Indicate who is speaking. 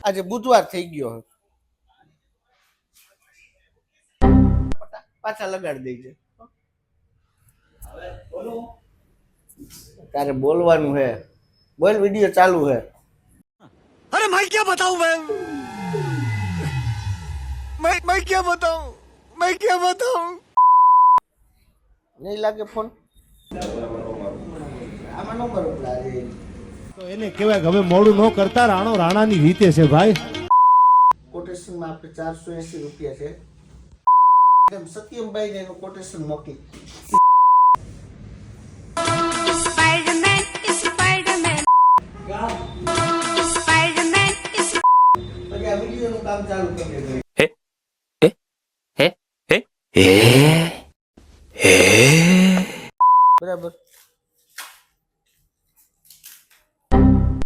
Speaker 1: આજે બુધવાર થઈ ગયો પાછા લગાડી દેજે તારે બોલવાનું હે બોલ વિડિયો ચાલુ હે
Speaker 2: अरे मैं क्या बताऊं मैं क्या बताऊं
Speaker 1: નહીં લાગે ફોન આમાં નો કરું લાગે
Speaker 3: તો એને કહેવાય કે હવે મોડું ન કરતા રાણો રાણાની રીતે છે ભાઈ.
Speaker 1: કોટેશનમાં આપણે 480 રૂપિયા છે એમ સત્યમભાઈ ને એનું કોટેશન મોકલી
Speaker 4: Spider-Man is Spider-Man. Spider-Man is
Speaker 1: પછી આ વિડિયોનું કામ ચાલુ કરી દે બરાબર